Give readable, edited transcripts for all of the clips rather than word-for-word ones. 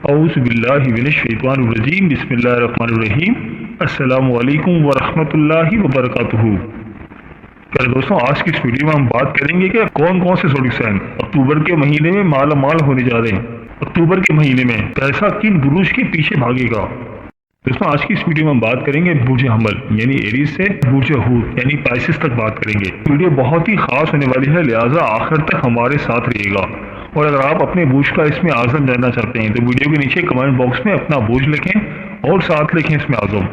اعوذ باللہ من الشیطان الرجیم، بسم اللہ الرحمن الرحیم۔ السلام علیکم ورحمۃ اللہ وبرکاتہ۔ پیارے دوستوں، آج کی اس ویڈیو میں ہم بات کریں گے کہ کون کون سے زوڈک سائن اکتوبر کے مہینے میں مالا مال ہونے جا رہے ہیں۔ اکتوبر کے مہینے میں پیسہ کن بروج کے پیچھے بھاگے گا؟ دوستوں، آج کی اس ویڈیو میں ہم بات کریں گے برج حمل یعنی ایریز سے برج حوت یعنی پائسس تک بات کریں گے۔ ویڈیو بہت ہی خاص ہونے والی ہے، لہٰذا آخر تک ہمارے ساتھ رہیے گا۔ اور اگر آپ اپنے برج کا اسم اعظم جاننا چاہتے ہیں تو ویڈیو کے نیچے کمنٹ باکس میں اپنا برج لکھیں اور ساتھ لکھیں اسم اعظم۔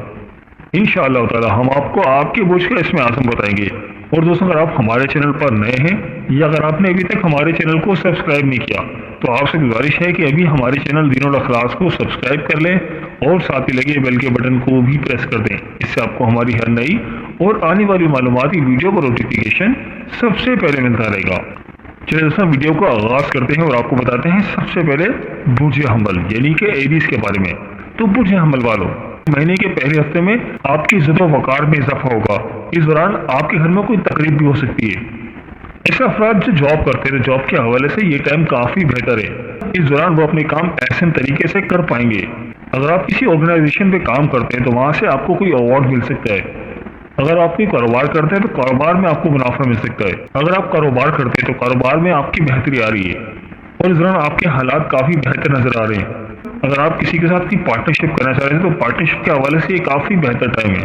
انشاءاللہ تعالی ہم آپ کو آپ کے برج کا اسم اعظم بتائیں گے۔ اور دوستوں، اگر آپ ہمارے چینل پر نئے ہیں یا اگر آپ نے ابھی تک ہمارے چینل کو سبسکرائب نہیں کیا تو آپ سے گزارش ہے کہ ابھی ہمارے چینل دین الاخلاص کو سبسکرائب کر لیں اور ساتھ ہی لگے بیل کے بٹن کو بھی پریس کر دیں۔ اس سے آپ کو ہماری ہر نئی اور آنے والی معلوماتی ویڈیو کا نوٹیفیکیشن سب سے پہلے ملتا رہے گا۔ چلیے دوستوں، ویڈیو کو آغاز کرتے ہیں اور آپ کو بتاتے ہیں سب سے پہلے برج حمل یعنی کہ ایریز کے بارے میں۔ تو برج حمل والوں، مہینے کے پہلے ہفتے میں آپ کی عزت و وقار میں اضافہ ہوگا۔ اس دوران آپ کے گھر میں کوئی تقریب بھی ہو سکتی ہے۔ ایسے افراد جو جاب کرتے ہیں، جاب کے حوالے سے یہ ٹائم کافی بہتر ہے۔ اس دوران وہ اپنے کام احسن طریقے سے کر پائیں گے۔ اگر آپ کسی آرگنائزیشن پہ کام کرتے ہیں تو وہاں سے آپ کو کوئی ایوارڈ مل سکتا ہے۔ اگر آپ کوئی کاروبار کرتے ہیں تو کاروبار میں آپ کو منافع مل سکتا ہے۔ اگر آپ کاروبار کرتے ہیں تو کاروبار میں آپ کی بہتری آ رہی ہے اور اس دوران آپ کے حالات کافی بہتر نظر آ رہے ہیں۔ اگر آپ کسی کے ساتھ کوئی پارٹنرشپ کرنا چاہ رہے ہیں تو پارٹنرشپ کے حوالے سے یہ کافی بہتر ٹائم ہے۔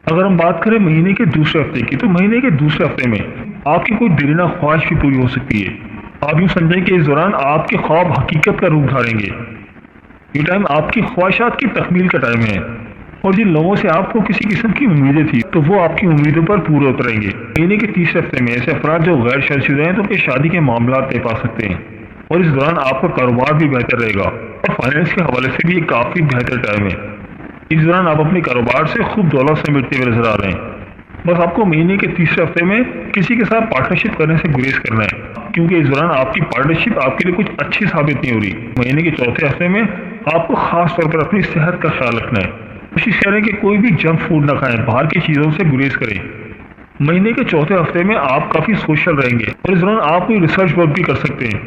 اگر ہم بات کریں مہینے کے دوسرے ہفتے کی تو مہینے کے دوسرے ہفتے میں آپ کی کوئی دیرینہ خواہش بھی پوری ہو سکتی ہے۔ آپ یوں سمجھیں کہ اس دوران آپ کے خواب حقیقت کا روپ دھاریں گے۔ یہ ٹائم آپ کی خواہشات کی تکمیل کا ٹائم ہے اور جن لوگوں سے آپ کو کسی قسم کی امیدیں تھی تو وہ آپ کی امیدوں پر پورے اتریں گے۔ مہینے کے تیسرے ہفتے میں ایسے افراد جو غیر شادی شدہ ہیں تو کہ شادی کے معاملات طے پا سکتے ہیں اور اس دوران آپ کا کاروبار بھی بہتر رہے گا اور فائنینس کے حوالے سے بھی یہ کافی بہتر ٹائم ہے۔ اس دوران آپ اپنے کاروبار سے خوب دولت سمیٹتے ہوئے نظر آ رہے ہیں۔ بس آپ کو مہینے کے تیسرے ہفتے میں کسی کے ساتھ پارٹنرشپ کرنے سے گریز کرنا ہے کیونکہ اس دوران آپ کی پارٹنرشپ آپ کے لیے کچھ اچھی ثابت نہیں ہو رہی۔ مہینے کے چوتھے ہفتے میں آپ کو خاص طور پر اپنی صحت کا خیال رکھنا ہے۔ کوشش کریں کہ کوئی بھی جنک فوڈ نہ کھائیں، باہر کی چیزوں سے گریز کریں۔ مہینے کے چوتھے ہفتے میں آپ کافی سوشل رہیں گے اور اس دوران آپ کوئی ریسرچ ورک بھی کر سکتے ہیں۔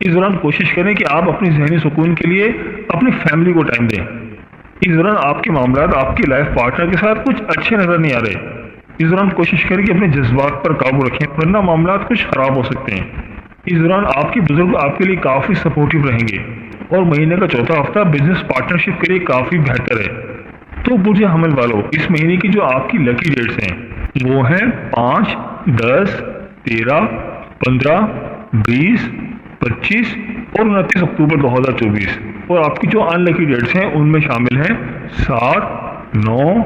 اس دوران کوشش کریں کہ آپ اپنی ذہنی سکون کے لیے اپنی فیملی کو ٹائم دیں۔ اس دوران آپ کے معاملات آپ کی لائف پارٹنر کے ساتھ کچھ اچھے نظر نہیں آ رہے۔ اس دوران کوشش کریں کہ اپنے جذبات پر قابو رکھیں ورنہ معاملات کچھ خراب ہو سکتے ہیں۔ اس دوران آپ کے بزرگ آپ کے لیے کافی سپورٹیو رہیں گے اور مہینے کا چوتھا ہفتہ بزنس پارٹنرشپ کے لیے کافی بہتر ہے۔ تو برج حمل والوں، اس مہینے کی جو آپ کی لکی ڈیٹس ہیں وہ ہیں 5، 10، 13، 15، 20، 25 اور 29 اکتوبر 2024۔ اور آپ کی جو ان لکی ڈیٹس ہیں ان میں شامل ہیں 7، 9،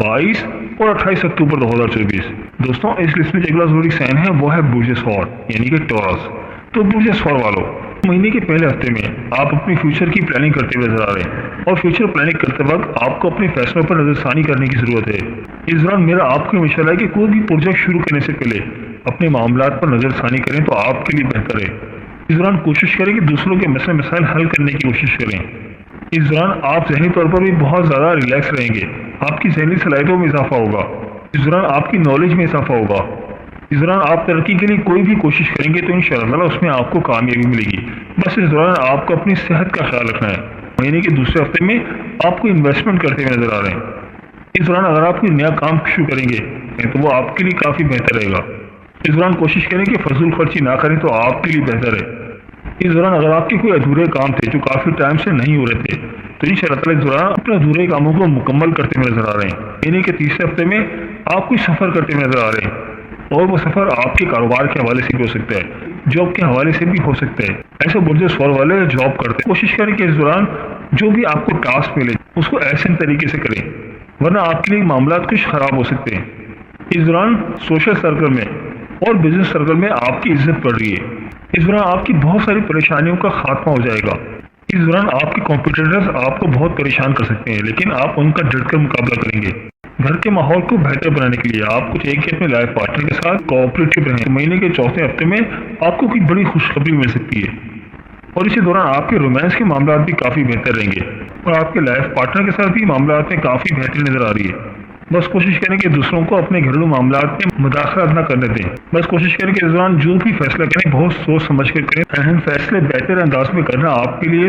22 اور 28 اکتوبر 2024۔ دوستوں، اس لسٹ میں جو اگلا زوڈک سائن ہے وہ ہے برج ثور یعنی کہ ٹورس۔ تو برج ثور والوں، مہینے کے پہلے ہفتے میں آپ اپنی فیوچر کی پلاننگ کرتے ہوئے نظر آ رہے ہیں اور فیوچر پلاننگ کرتے وقت آپ کو اپنے فیصلوں پر نظر ثانی کرنے کی ضرورت ہے۔ اس دوران میرا آپ کو مشورہ ہے کہ کوئی بھی پروجیکٹ شروع کرنے سے پہلے اپنے معاملات پر نظر ثانی کریں تو آپ کے لیے بہتر ہے۔ اس دوران کوشش کریں کہ دوسروں کے مسئلے مسائل حل کرنے کی کوشش کریں۔ اس دوران آپ ذہنی طور پر بھی بہت زیادہ ریلیکس رہیں گے، آپ کی ذہنی صلاحیتوں میں اضافہ ہوگا۔ اس دوران آپ کی نالج میں اضافہ ہوگا۔ اس دوران آپ ترقی کے لیے کوئی بھی کوشش کریں گے تو انشاءاللہ اس میں آپ کو کامیابی ملے گی۔ بس اس دوران آپ کو اپنی صحت کا خیال رکھنا ہے۔ مہینے کے دوسرے ہفتے میں آپ کو انویسٹمنٹ کرتے ہوئے نظر آ رہے ہیں۔ اس دوران اگر آپ کوئی نیا کام شروع کریں گے تو وہ آپ کے لیے کافی بہتر رہے گا۔ اس دوران کوشش کریں کہ فضول خرچی نہ کریں تو آپ کے لیے بہتر ہے۔ اس دوران اگر آپ کے کوئی ادھورے کام تھے جو کافی ٹائم سے نہیں ہو رہے تھے تو انشاءاللہ تعالی اس دوران اپنے ادھورے کاموں کو مکمل کرتے ہوئے نظر آ رہے ہیں۔ مہینے کے تیسرے ہفتے میں آپ کوئی سفر کرتے ہوئے نظر آ رہے ہیں اور وہ سفر آپ کے کاروبار کے حوالے سے بھی ہو سکتا ہے، جاب کے حوالے سے بھی ہو سکتا ہے۔ ایسے برج ثور والے جاب کرتے ہیں کوشش کریں کہ اس دوران جو بھی آپ کو ٹاسک ملے اس کو احسن طریقے سے کریں ورنہ آپ کے لیے معاملات کچھ خراب ہو سکتے ہیں۔ اس دوران سوشل سرکل میں اور بزنس سرکل میں آپ کی عزت بڑھ رہی ہے۔ اس دوران آپ کی بہت ساری پریشانیوں کا خاتمہ ہو جائے گا۔ اس دوران آپ کے کمپیٹیٹرز آپ کو بہت پریشان کر سکتے ہیں لیکن آپ ان کا ڈٹ کر مقابلہ کریں گے۔ گھر کے ماحول کو بہتر بنانے کے لیے آپ کچھ ایک اپنے لائف پارٹنر کے ساتھ کوآپریٹو رہیں۔ مہینے کے چوتھے ہفتے میں آپ کو کوئی بڑی خوشخبری مل سکتی ہے اور اسی دوران آپ کے رومانس کے معاملات بھی کافی بہتر رہیں گے اور آپ کے لائف پارٹنر کے ساتھ بھی معاملات میں کافی بہتری نظر آ رہی ہے۔ بس کوشش کریں کہ دوسروں کو اپنے گھریلو معاملات میں مداخلت نہ کرنے دیں۔ بس کوشش کریں کہ اس دوران جو بھی فیصلہ کریں بہت سوچ سمجھ کر کریں۔ اہم فیصلے بہتر انداز میں کرنا آپ کے لیے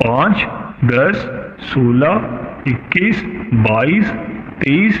5, 10, 16, 21, 22, 23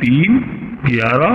3, 11,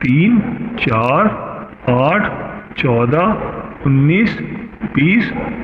3, 4, 8, 14, 19, 20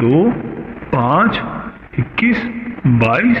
2, 5, 21, 22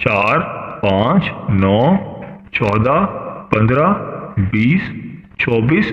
4, 5, 9, 14, 15, 20, 24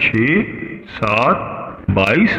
6, 7, 22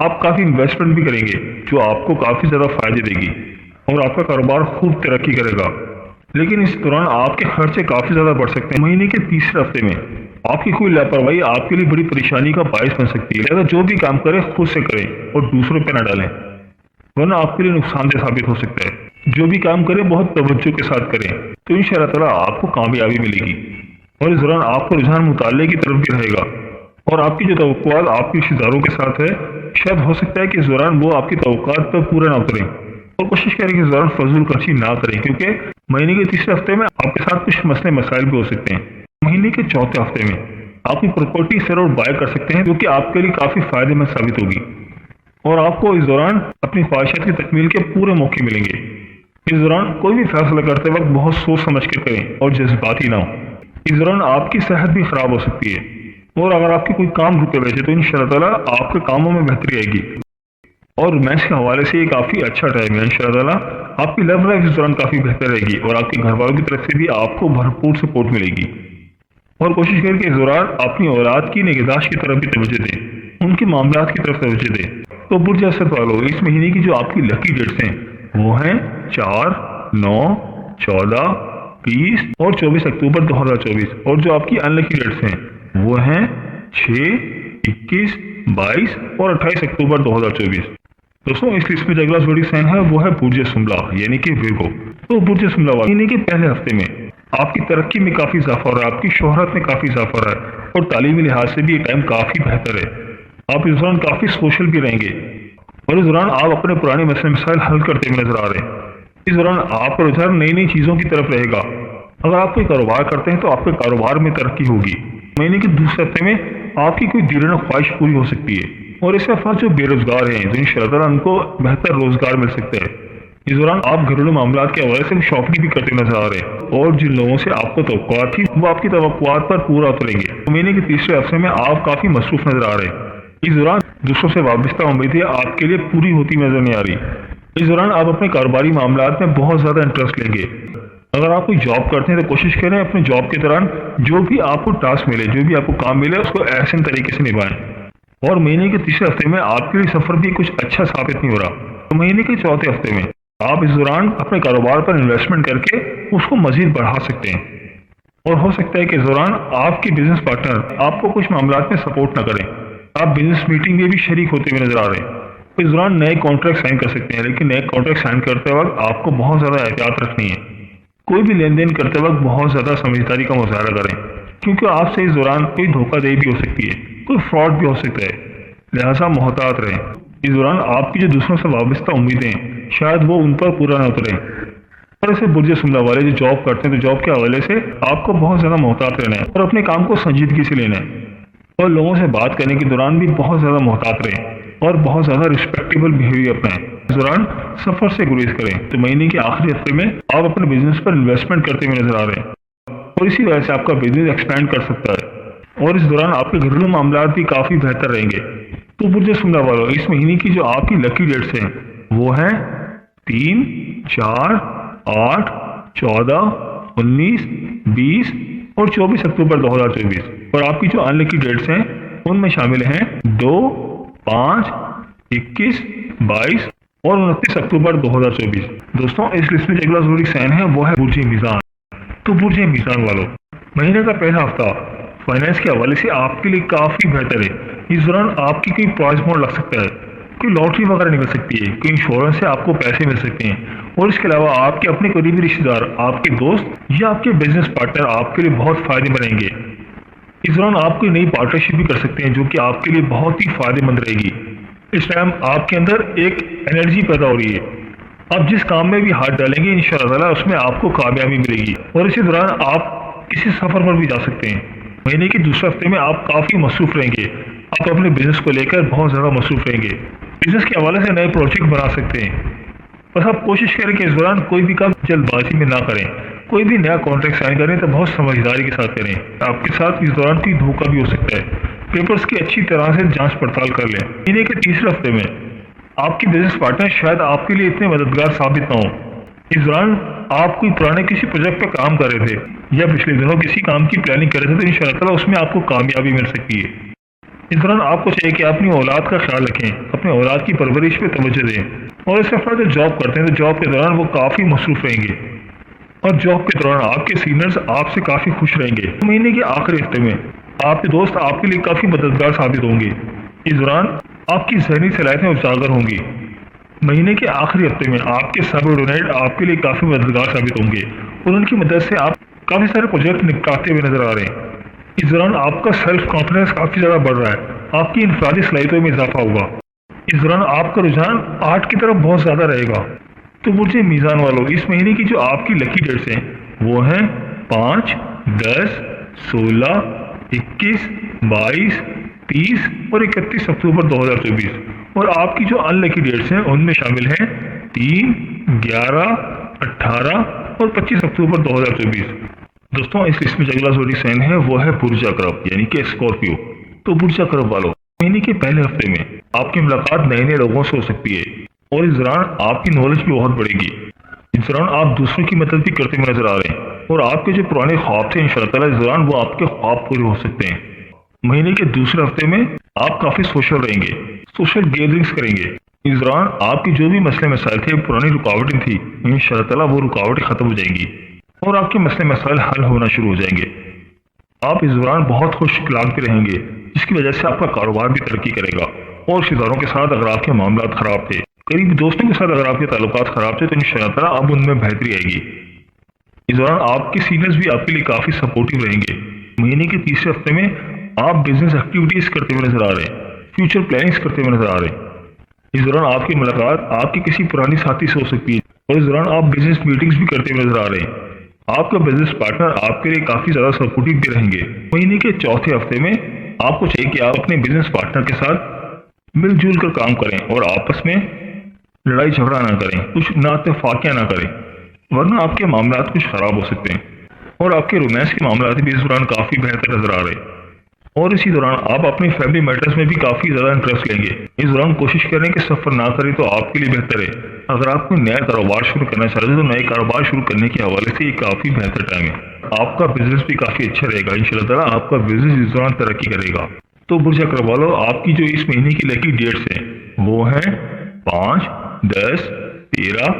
آپ کافی انویسٹمنٹ بھی کریں گے جو آپ کو کافی زیادہ فائدے دے گی اور آپ کا کاروبار خوب ترقی کرے گا۔ لیکن اس دوران آپ کے خرچے کافی زیادہ بڑھ سکتے ہیں۔ مہینے کے تیسرے ہفتے میں آپ کی کوئی لاپرواہی آپ کے لیے بڑی پریشانی کا باعث بن سکتی ہے، لہذا جو بھی کام کریں خود سے کریں اور دوسروں پہ نہ ڈالیں، ورنہ آپ کے لیے نقصان دہ ثابت ہو سکتا ہے۔ جو بھی کام کریں بہت توجہ کے ساتھ کریں تو انشاءاللہ تعالیٰ آپ کو کامیابی ملے گی، اور اس دوران آپ کا رجحان مطالعے کی طرف بھی رہے گا، اور آپ کی جو توقعات آپ کے رشتہ داروں کے ساتھ ہے شاید ہو سکتا ہے کہ اس دوران وہ آپ کی توقعات پر پورا نہ اتریں، اور کوشش کریں کہ اس دوران فضول خرچی نہ کریں، کیونکہ مہینے کے تیسرے ہفتے میں آپ کے ساتھ کچھ مسئلے مسائل بھی ہو سکتے ہیں۔ مہینے کے چوتھے ہفتے میں آپ کی پراپرٹی سیل اور بائے کر سکتے ہیں جو کہ آپ کے لیے کافی فائدے مند ثابت ہوگی، اور آپ کو اس دوران اپنی خواہشات کی تکمیل کے پورے موقع ملیں گے۔ اس دوران کوئی بھی فیصلہ کرتے وقت بہت سوچ سمجھ کر کریں اور جذباتی نہ ہو۔ اس دوران آپ کی صحت بھی خراب ہو سکتی ہے، اور اگر آپ کے کوئی کام رکے ہوئے تھے تو انشاءاللہ تعالیٰ آپ کے کاموں میں بہتری آئے گی، اور رومانس کے حوالے سے یہ کافی اچھا ٹائم ہے۔ انشاءاللہ تعالیٰ آپ کی لو لائف اس دوران کافی بہتر رہے گی، اور آپ کے گھر والوں کی طرف سے بھی آپ کو بھرپور سپورٹ ملے گی، اور کوشش کریں کہ اس دوران اپنی اولاد کی نگہداشت کی طرف بھی توجہ دیں، ان کے معاملات کی طرف توجہ دیں۔ تو برج اسد والو، اس مہینے کی جو آپ کی لکی ڈیٹس ہیں وہ ہیں 4، 9، 14، 20 اور 24 اکتوبر 2024، اور جو آپ کی ان لکی ڈیٹس ہیں وہ ہیں 6، 21، 22 اور 28 اکتوبر 2024۔ دوستوں اس لسٹ میں جو اگلا زوڈی سائن ہے وہ ہے برج سنبلا یعنی کہ ویرگو۔ تو برج سنبلا والے مہینے کے پہلے ہفتے میں آپ کی ترقی میں کافی اضافہ ہو رہا ہے، آپ کی شہرت میں کافی اضافہ ہو رہا ہے، اور تعلیمی لحاظ سے بھی یہ ٹائم کافی بہتر ہے۔ آپ اس دوران کافی سوشل بھی رہیں گے، اور اس دوران آپ اپنے پرانے مسئلے مسائل حل کرتے ہوئے نظر آ رہے ہیں۔ اس دوران آپ کا رجحان نئی نئی چیزوں کی طرف رہے گا۔ اگر آپ کوئی کاروبار کرتے ہیں تو آپ کے کاروبار میں ترقی ہوگی۔ مہینے کے دوسرے ہفتے میں آپ کی کوئی دیرینہ خواہش پوری ہو سکتی ہے، اور اس کے افراد جو بے روزگار ہیں تو انشاءاللہ تعالیٰ ان کو بہتر روزگار مل سکتا ہے۔ اس دوران آپ گھریلو معاملات کے حوالے سے شاپنگ بھی کرتے نظر آ رہے ہیں، اور جن لوگوں سے آپ کو توقعات تھی وہ آپ کی توقعات پر پورا اتریں گے۔ مہینے کے تیسرے ہفتے میں آپ کافی مصروف نظر آ رہے ہیں۔ اس دوران دوسروں سے وابستہ امیدیں آپ کے لیے پوری ہوتی نظر نہیں آ رہی۔ اس دوران آپ اپنے کاروباری معاملات میں بہت زیادہ انٹرسٹ لیں گے۔ اگر آپ کوئی جاب کرتے ہیں تو کوشش کریں اپنے جاب کے دوران جو بھی آپ کو ٹاسک ملے، جو بھی آپ کو کام ملے، اس کو احسن طریقے سے نبھائیں۔ اور مہینے کے تیسرے ہفتے میں آپ کے لیے سفر بھی کچھ اچھا ثابت نہیں ہو رہا، تو مہینے کے چوتھے ہفتے میں آپ اس دوران اپنے کاروبار پر انویسٹمنٹ کر کے اس کو مزید بڑھا سکتے ہیں، اور ہو سکتا ہے کہ اس دوران آپ کے بزنس پارٹنر آپ کو کچھ معاملات میں سپورٹ نہ کریں، آپ بزنس میٹنگ میں بھی شریک ہوتے ہوئے نظر آ رہے ہیں۔ اس دوران نئے کانٹریکٹ سائن کر سکتے ہیں، لیکن نئے کانٹریکٹ سائن کرتے وقت آپ کو بہت زیادہ احتیاط رکھنی ہے۔ کوئی بھی لین دین کرتے وقت بہت زیادہ سمجھداری کا مظاہرہ کریں، کیونکہ آپ سے اس دوران کوئی دھوکہ دہی بھی ہو سکتی ہے، کوئی فراڈ بھی ہو سکتا ہے، لہٰذا محتاط رہیں۔ اس دوران آپ کی جو دوسروں سے وابستہ امیدیں ہیں شاید وہ ان پر پورا نہ اتریں، اور اسے برج سنبلا والے جو جاب کرتے ہیں تو جاب کے حوالے سے آپ کو بہت زیادہ محتاط رہنا ہے، اور اپنے کام کو سنجیدگی سے لینا ہے، اور لوگوں سے بات کرنے کے دوران بھی بہت زیادہ محتاط رہیں، اور بہت زیادہ رسپیکٹیبل بیہیویئر اپنائیں۔ اس دوران سفر سے گریز کریں۔ تو مہینے کے آخری ہفتے میں آپ اپنے بزنس پر انویسٹمنٹ کرتے ہوئے نظر آ رہے ہیں، اور اسی وجہ سے آپ کا بزنس ایکسپینڈ کر سکتا ہے، اور اس دوران آپ کے گھریلو معاملات بھی کافی بہتر رہیں گے۔ تو برج سنبلا والوں، اس مہینے کی جو آپ کی لکی ڈیٹس ہیں وہ ہیں 3، 4، 8، 14، 19، 20 اور 24 اکتوبر 2024، اور آپ کی جو ان لکی ڈیٹس ہیں ان میں شامل ہیں 2، 5، 21، 22 اور 29 اکتوبر 2024۔ دوستوں اس لسٹ میں جو اگلا ضروری سائن ہے وہ ہے برج میزان۔ تو برج میزان والوں، مہینے کا پہلا ہفتہ فائنانس کے حوالے سے آپ کے لیے کافی بہتر ہے۔ اس دوران آپ کی کوئی پرائز بانڈ لگ سکتا ہے، کوئی لاٹری وغیرہ نکل سکتی ہے، کوئی انشورنس سے آپ کو پیسے مل سکتے ہیں، اور اس کے علاوہ آپ کے اپنے قریبی رشتے دار، آپ کے دوست یا آپ کے بزنس پارٹنر آپ کے لیے بہت فائدے مند رہیں گے۔ اس دوران آپ کوئی نئی پارٹنرشپ بھی کر سکتے ہیں جو کہ آپ کے لیے بہت ہی فائدے مند رہے گی۔ اس ٹائم آپ کے اندر ایک انرجی پیدا ہو رہی ہے، آپ جس کام میں بھی ہاتھ ڈالیں گے انشاءاللہ تعالیٰ اس میں آپ کو کامیابی ملے گی، اور اسی دوران آپ کسی سفر پر بھی جا سکتے ہیں۔ مہینے کے دوسرے ہفتے میں آپ کافی مصروف رہیں گے، آپ اپنے بزنس کو لے کر بہت زیادہ مصروف رہیں گے، بزنس کے حوالے سے نئے پروجیکٹ بنا سکتے ہیں۔ بس آپ کوشش کریں کہ اس دوران کوئی بھی کام جلد بازی میں نہ کریں، کوئی بھی نیا کانٹریکٹ سائن کریں تو بہت سمجھداری کے ساتھ کریں۔ آپ کے ساتھ اس دوران کوئی دھوکہ بھی ہو سکتا ہے، پیپرز کی اچھی طرح سے جانچ پڑتال کر لیں۔ مہینے کے تیسرے ہفتے میں آپ کی بزنس پارٹنر شاید آپ کے لیے اتنے مددگار ثابت نہ ہوں۔ اس دوران آپ کوئی پرانے کسی پروجیکٹ پہ کام کر رہے تھے یا پچھلے دنوں کسی کام کی پلاننگ کر رہے تھے تو انشاءاللہ تعالیٰ اس میں آپ کو کامیابی مل سکتی ہے۔ اس دوران آپ کو چاہیے کہ اپنی اولاد کا خیال رکھیں، اپنے اولاد کی پرورش پہ توجہ دیں، اور اس کے افراد جو جاب کرتے ہیں تو جاب کے دوران وہ کافی مصروف رہیں گے، اور جاب کے دوران آپ کے سینئرز آپ سے کافی خوش رہیں گے۔ مہینے کے آخری ہفتے میں آپ کے دوست آپ کے لیے کافی مددگار ثابت ہوں گے۔ اس دوران آپ کی ذہنی صلاحیتیں اجاگر ہوں گی۔ مہینے کے آخری ہفتے میں آپ کے سبارڈینیٹ آپ کے لیے کافی مددگار ثابت ہوں گے، اور ان کی مدد سے آپ کافی سارے پروجیکٹ نپٹاتے ہوئے نظر آ رہے ہیں۔ اس دوران آپ کا سیلف کانفیڈنس کافی زیادہ بڑھ رہا ہے، آپ کی انفرادی صلاحیتوں میں اضافہ ہوگا۔ اس دوران آپ کا رجحان آرٹ کی طرف بہت زیادہ رہے گا۔ تو برج میزان والوں، اس مہینے کی جو آپ کی لکی ڈیٹس ہیں وہ ہیں 5، 10، 16، 21، 22، 30 اور 31 اکتوبر 2024، اور آپ کی جو ان لکی ڈیٹس ہیں ان میں شامل ہیں 3، 11، 18 اور 25 اکتوبر 2024۔ دوستوں، اس لسٹ میں جو اگلا زوڈی سائن ہے وہ ہے برج عقرب یعنی کہ اسکارپیو۔ تو برج عقرب والوں، مہینے کے پہلے ہفتے میں آپ کی ملاقات نئے نئے لوگوں سے ہو سکتی ہے، اور اس دوران آپ کی نالج بھی بہت بڑھے گی۔ اس دوران آپ دوسروں کی مدد بھی کرتے ہوئے نظر آ رہے ہیں، اور آپ کے جو پرانے خواب تھے انشاءاللہ تعالیٰ اس دوران وہ آپ کے خواب پورے ہو سکتے ہیں۔ مہینے کے دوسرے ہفتے میں آپ کافی سوشل رہیں گے، سوشل گیدرنگز کریں گے۔ اس دوران آپ کی جو بھی مسئلے مسائل تھے، پرانی رکاوٹیں تھیں، انشاءاللہ تعالیٰ وہ رکاوٹیں ختم ہو جائیں گی، اور آپ کے مسئلے مسائل حل ہونا شروع ہو جائیں گے۔ آپ اس دوران بہت خوش اخلاق بھی رہیں گے، جس کی وجہ سے آپ کا کاروبار بھی ترقی کرے گا، اور رشتہ داروں کے ساتھ اگر آپ کے معاملات خراب تھے، قریبی دوستوں کے ساتھ اگر آپ کے تعلقات خراب تھے، تو انشاءاللہ تعالیٰ اب ان میں بہتری آئے گی۔ اس دوران آپ کے سینئرز بھی آپ کے لیے کافی سپورٹیو رہیں گے۔ مہینے کے تیسرے ہفتے میں آپ بزنس ایکٹیویٹیز کرتے ہوئے نظر آ رہے ہیں، فیوچر پلاننگز کرتے ہوئے نظر آ رہے ہیں۔ اس دوران آپ کی ملاقات آپ کے کسی پرانی ساتھی سے ہو سکتی ہے، اور اس دوران آپ بزنس میٹنگز بھی کرتے ہوئے نظر آ رہے ہیں۔ آپ کا بزنس پارٹنر آپ کے لیے کافی زیادہ سپورٹیو بھی رہیں گے۔ مہینے کے چوتھے ہفتے میں آپ کو چاہیے کہ آپ اپنے بزنس پارٹنر کے ساتھ مل جل کر کام کریں، اور آپس میں لڑائی جھگڑا نہ کریں، کچھ ناتفاقیاں نہ کریں، ورنہ آپ کے معاملات کچھ خراب ہو سکتے ہیں، اور آپ کے رومانس کے معاملات بھی اس دوران کافی بہتر نظر آ رہے ہیں۔ اور اسی دوران آپ اپنی فیملی میٹرز میں بھی کافی زیادہ انٹرسٹ لیں گے۔ اس دوران کوشش کریں کہ سفر نہ کریں تو آپ کے لیے بہتر ہے۔ اگر آپ کوئی نیا کاروبار شروع کرنا چاہتے ہیں تو نئے کاروبار شروع کرنے کے حوالے سے یہ کافی بہتر ٹائم ہے۔ آپ کا بزنس بھی کافی اچھا رہے گا، انشاءاللہ تعالیٰ آپ کا بزنس اس دوران ترقی کرے گا۔ تو برج عقرب والوں، آپ کی جو اس مہینے کی لکی ڈیٹس ہیں وہ ہیں 5، 10، 13،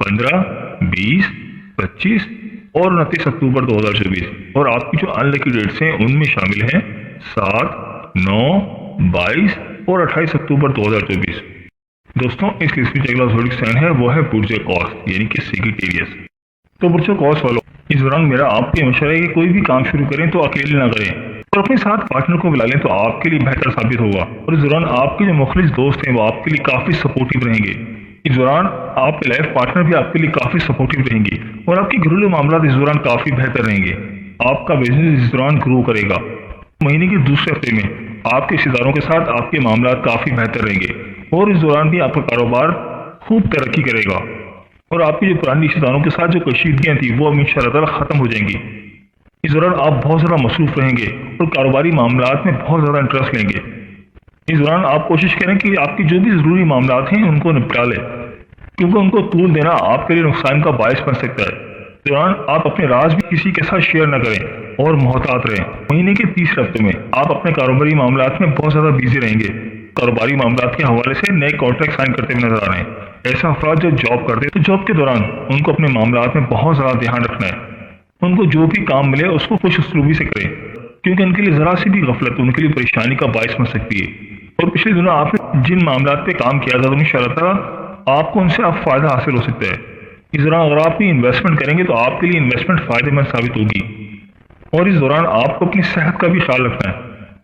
15، 20، 25 اور 29 اکتوبر 2024، اور آپ کی جو ان لکی ڈیٹس ہیں ان میں شامل ہیں 7، 9، 22 اور 28 اکتوبر 2024۔ دوستوں، اس لسٹ میں جو اگلا زوڈک سائن ہے وہ ہے برج قوس یعنی کہ سیگیٹیریس۔ تو برج قوس والوں، اس دوران میرا آپ کو مشورہ ہے کہ کوئی بھی کام شروع کریں تو اکیلے نہ کریں، اور اپنے ساتھ پارٹنر کو بلا لیں تو آپ کے لیے بہتر ثابت ہوگا، اور اس دوران آپ کے جو مخلص دوست ہیں وہ آپ کے لیے کافی سپورٹیو رہیں گے۔ اس دوران آپ کے لائف پارٹنر بھی آپ کے لیے کافی سپورٹیو رہیں گے، اور آپ کے گھریلو معاملات اس دوران کافی بہتر رہیں گے۔ آپ کا بزنس اس دوران گرو کرے گا۔ مہینے کے دوسرے ہفتے میں آپ کے رشتہ داروں کے ساتھ آپ کے معاملات کافی بہتر رہیں گے، اور اس دوران بھی آپ کا کاروبار خوب ترقی کرے گا، اور آپ کی جو پرانی رشتہ داروں کے ساتھ جو کشیدگیاں تھیں وہ اب انشاءاللہ تعالیٰ ختم ہو جائیں گی۔ اس دوران آپ بہت زیادہ مصروف رہیں گے، اور کاروباری معاملات میں بہت زیادہ انٹرسٹ لیں گے۔ اس دوران آپ کوشش کریں کہ آپ کی جو بھی ضروری معاملات ہیں ان کو نپٹا لیں، کیونکہ ان کو طول دینا آپ کے لیے نقصان کا باعث بن سکتا ہے۔ اس دوران آپ اپنے راز بھی کسی کے ساتھ شیئر نہ کریں، اور محتاط رہیں۔ مہینے کے تیسرے ہفتے میں آپ اپنے کاروباری معاملات میں بہت زیادہ بیزی رہیں گے۔ کاروباری معاملات کے حوالے سے نئے کانٹریکٹ سائن کرتے ہوئے نظر آ رہے ہیں۔ ایسا افراد جو جاب کرتے ہیں تو جاب کے دوران ان کو اپنے معاملات میں بہت زیادہ دھیان رکھنا ہے۔ ان کو جو بھی کام ملے اس کو خوش اسلوبی سے کریں، کیونکہ ان کے لیے ذرا سی بھی غفلت ان کے لیے پریشانی کا باعث بن سکتی ہے۔ اور پچھلے دنوں آپ نے جن معاملات پہ کام کیا تھا تو انشاءاللہ تعالیٰ آپ کو ان سے اب فائدہ حاصل ہو سکتا ہے۔ اس دوران اگر آپ کوئی انویسٹمنٹ کریں گے تو آپ کے لیے انویسٹمنٹ فائدہ مند ثابت ہوگی، اور اس دوران آپ کو اپنی صحت کا بھی خیال رکھنا ہے،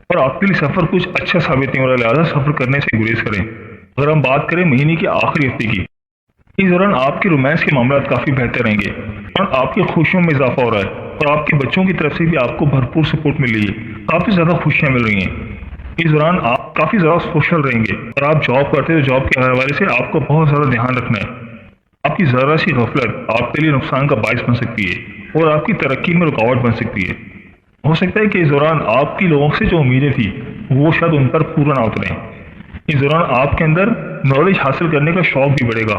اور آپ کے لیے سفر کچھ اچھا ثابت نہیں ہو رہا، لہٰذا سفر کرنے سے گریز کریں۔ اگر ہم بات کریں مہینے کے آخری ہفتے کی، اس دوران آپ کے رومانس کے معاملات کافی بہتر رہیں گے، اور آپ کی خوشیوں میں اضافہ ہو رہا ہے، اور آپ کے بچوں کی طرف سے بھی آپ کو بھرپور سپورٹ مل رہی ہے، کافی زیادہ خوشیاں مل رہی ہیں۔ اس دوران آپ کافی زیادہ سوشل رہیں گے، اور آپ جاب کرتے ہیں تو جاب کے حوالے سے آپ کو بہت زیادہ دھیان رکھنا ہے۔ آپ کی ذرا سی غفلت آپ کے لیے نقصان کا باعث بن سکتی ہے، اور آپ کی ترقی میں رکاوٹ بن سکتی ہے۔ ہو سکتا ہے کہ اس دوران آپ کی لوگوں سے جو امیدیں تھیں وہ شاید ان پر پورا نہ اتریں۔ اس دوران آپ کے اندر نالج حاصل کرنے کا شوق بھی بڑھے گا،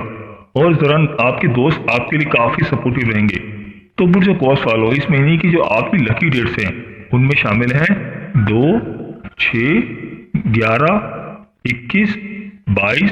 اور اس دوران آپ کے دوست آپ کے لیے کافی سپورٹیو رہیں گے۔ تو برج قوس والو، اس مہینے کی جو آپ کی لکی ڈیٹس ہیں ان میں شامل ہیں 2، 6، 11, 21, 22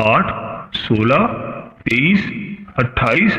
8, 16, 23, 28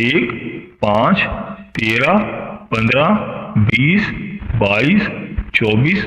1, 5, 13, 15, 20, 22, 24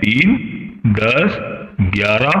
3, 10, 11,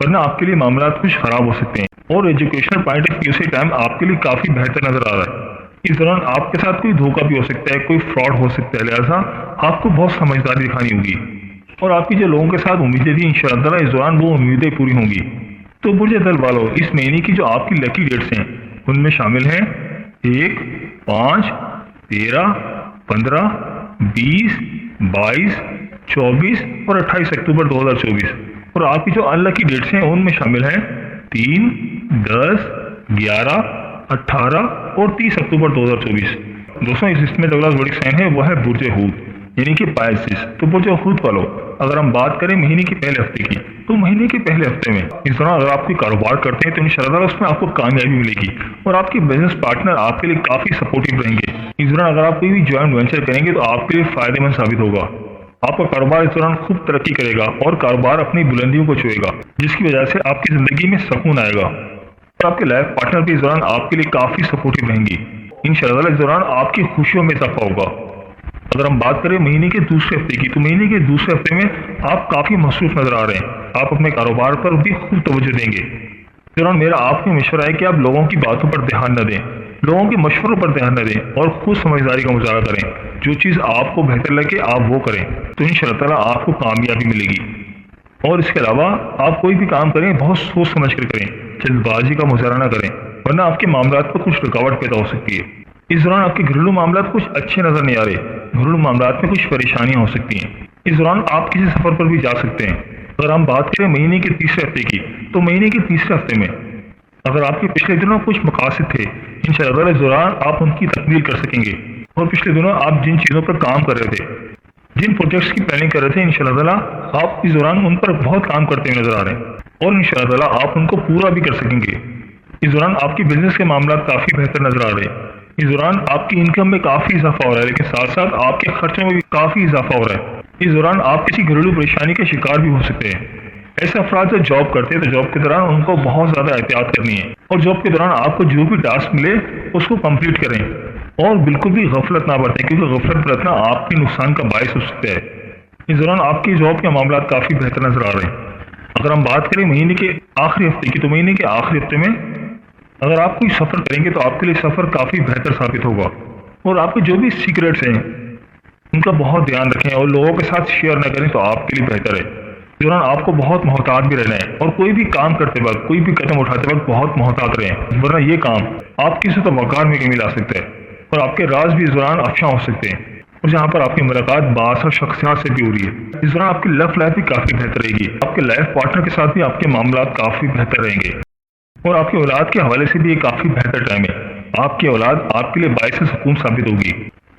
ورنہ آپ کے لیے معاملات کچھ خراب ہو سکتے ہیں، اور ایجوکیشنل پوائنٹ آف ویو سے ٹائم آپ کے لیے کافی بہتر نظر آ رہا ہے۔ اس دوران آپ کے ساتھ کوئی دھوکہ بھی ہو سکتا ہے، کوئی فراڈ ہو سکتا ہے، لہٰذا آپ کو بہت سمجھداری دکھانی ہوگی، اور آپ کی جو لوگوں کے ساتھ امیدیں تھیں انشاءاللہ تعالیٰ اس دوران وہ امیدیں پوری ہوں گی۔ تو برج دل والو، اس مہینے کی جو آپ کی لکی ڈیٹس ہیں ان میں شامل ہیں 1، 5، 13، 15، 20، 22، 24 اور 28 اکتوبر 2024، اور آپ کی جو ان لکی ڈیٹس ہیں ان میں شامل ہیں 3، 10، 11، 18 اور 30 اکتوبر 2024۔ دوستوں، اس میں اگلا زوڈک سائن ہے وہ ہے برج حوت یعنی کہ پائسس۔ تو برج حوت والو، اگر ہم بات کریں مہینے کے پہلے ہفتے کی، تو مہینے کے پہلے ہفتے میں اس دوران اگر آپ کوئی کاروبار کرتے ہیں تو انشاءاللہ اس میں آپ کو کامیابی ملے گی، اور آپ کے بزنس پارٹنر آپ کے لیے کافی سپورٹیو رہیں گے۔ اس دوران اگر آپ کوئی بھی جوائنٹ وینچر کریں گے تو آپ کے لیے فائدہ مند ثابت ہوگا۔ آپ کا کاروبار اس دوران خوب ترقی کرے گا اور کاروبار اپنی بلندیوں کو چھوئے گا، جس کی وجہ سے آپ کی زندگی میں سکون آئے گا، اور آپ کے لائف پارٹنر بھی اس دوران آپ کے لیے کافی سپورٹیو رہیں گی۔ انشاءاللہ اس دوران آپ کی خوشیوں میں اضافہ ہوگا۔ اگر ہم بات کریں مہینے کے دوسرے ہفتے کی، تو مہینے کے دوسرے ہفتے میں آپ کافی مصروف نظر آ رہے ہیں، آپ اپنے کاروبار پر بھی خوب توجہ دیں گے۔ اس دوران میرا آپ کو مشورہ ہے کہ آپ لوگوں کی باتوں پر دھیان نہ دیں، لوگوں کے مشوروں پر دھیان نہ دیں، اور خود سمجھداری کا مظاہرہ کریں۔ جو چیز آپ کو بہتر لگے آپ وہ کریں، تو انشاءاللہ تعالیٰ آپ کو کامیابی ملے گی۔ اور اس کے علاوہ آپ کوئی بھی کام کریں بہت سوچ سمجھ کر کریں، جلد بازی کا مظاہرہ نہ کریں، ورنہ آپ کے معاملات پر کچھ رکاوٹ پیدا ہو سکتی ہے۔ اس دوران آپ کے گھریلو معاملات کچھ اچھے نظر نہیں آ رہے، گھریلو معاملات میں کچھ پریشانیاں ہو سکتی ہیں۔ اس دوران آپ کسی سفر پر بھی جا سکتے ہیں۔ اگر ہم بات کریں مہینے کے تیسرے ہفتے کی، تو مہینے کے تیسرے ہفتے میں اگر آپ کے پچھلے دنوں کچھ مقاصد تھے انشاءاللہ اس دوران آپ ان کی تکمیل کر سکیں گے، اور پچھلے دنوں آپ جن چیزوں پر کام کر رہے تھے، جن پروجیکٹس کی پلاننگ کر رہے تھے انشاءاللہ تعالیٰ آپ اس دوران ان پر بہت کام کرتے ہوئے نظر آ رہے ہیں، اور انشاءاللہ تعالیٰ آپ ان کو پورا بھی کر سکیں گے۔ اس دوران آپ کی بزنس کے معاملات کافی بہتر نظر آ رہے ہیں۔ اس دوران آپ کی انکم میں کافی اضافہ ہو رہا ہے، لیکن ساتھ ساتھ آپ کے خرچوں میں بھی کافی اضافہ ہو رہا ہے۔ اس دوران آپ کسی گھریلو پریشانی کے شکار بھی ہو سکتے ہیں۔ ایسے افراد جو جاب کرتے ہیں تو جاب کے دوران ان کو بہت زیادہ احتیاط کرنی ہے، اور جاب کے دوران آپ کو جو بھی ٹاسک ملے اس کو کمپلیٹ کریں، اور بالکل بھی غفلت نہ برتیں، کیونکہ غفلت برتنا آپ کے نقصان کا باعث ہو سکتا ہے۔ اس دوران آپ کی جاب کے معاملات کافی بہتر نظر آ رہے ہیں۔ اگر ہم بات کریں مہینے کے آخری ہفتے کی، تو مہینے کے آخری ہفتے میں اگر آپ کوئی سفر کریں گے تو آپ کے لیے سفر کافی بہتر ثابت ہوگا، اور آپ کے جو بھی سیکریٹس ہیں ان کا بہت دھیان رکھیں اور لوگوں کے ساتھ شیئر نہ کریں تو آپ کے لیے بہتر ہے۔ اس دوران آپ کو بہت محتاط بھی رہنا ہے، اور کوئی بھی کام کرتے وقت، کوئی بھی قدم اٹھاتے وقت بہت محتاط رہیں، ورنہ یہ کام آپ کی عزت و وقار میں کمی لا سکتا ہے، اور آپ کے راز بھی اس دوران افشاں ہو سکتے ہیں، اور جہاں پر آپ کی ملاقات بااثر شخصیات سے بھی ہو رہی ہے۔ اس دوران آپ کی لو لائف بھی کافی بہتر رہے گی، آپ کے لائف پارٹنر کے ساتھ بھی آپ کے معاملات کافی بہتر رہیں گے، اور آپ کی اولاد کے حوالے سے بھی یہ کافی بہتر ٹائم ہے۔ آپ کی اولاد آپ کے لیے باعث سکون ثابت ہوگی،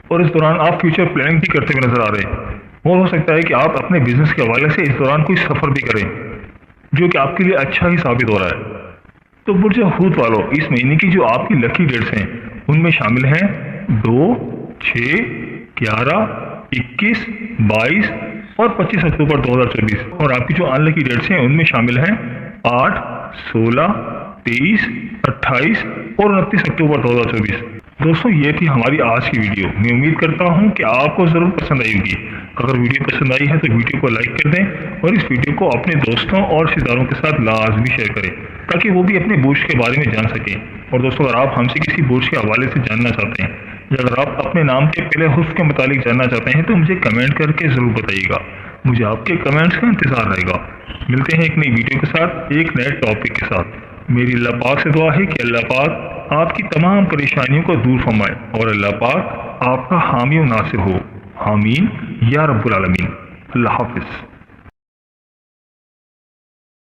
اور اس دوران آپ فیوچر پلاننگ بھی کرتے ہوئے نظر آ رہے ہیں، اور ہو سکتا ہے کہ آپ اپنے بزنس کے حوالے سے اس دوران کوئی سفر بھی کریں جو کہ آپ کے لیے اچھا ہی ثابت ہو رہا ہے۔ تو برج حوت والو، اس مہینے کی جو آپ کی لکی ڈیٹس ہیں ان میں شامل ہیں 2، 6، 11، 21، 22 اور 25 اکتوبر 2024، اور آپ کی جو ان لکی ڈیٹس ہیں ان میں شامل ہیں 8، 16، 23، 28 اور 29 اکتوبر 2024۔ دوستوں، یہ تھی ہماری آج کی ویڈیو۔ میں امید کرتا ہوں کہ آپ کو ضرور پسند آئی ہوگی۔ اگر ویڈیو پسند آئی ہے تو ویڈیو کو لائک کر دیں، اور اس ویڈیو کو اپنے دوستوں اور رشتہ داروں کے ساتھ لازمی شیئر کریں تاکہ وہ بھی اپنے برج کے بارے میں جان سکیں۔ اور دوستوں، اگر آپ ہم سے کسی برج کے حوالے سے جاننا چاہتے ہیں، یا اگر آپ اپنے نام کے پہلے حرف کے متعلق جاننا چاہتے ہیں تو مجھے کمنٹ کر کے ضرور بتائیے گا۔ مجھے آپ کے کمنٹس کا انتظار رہے گا۔ ملتے ہیں ایک نئی ویڈیو کے ساتھ، ایک نئے ٹاپک کے ساتھ۔ میری اللہ پاک سے دعا ہے کہ اللہ پاک آپ کی تمام پریشانیوں کو دور فرمائے، اور اللہ پاک آپ کا حامی و ناصر ہو۔ آمین یا رب العالمین۔ اللہ حافظ۔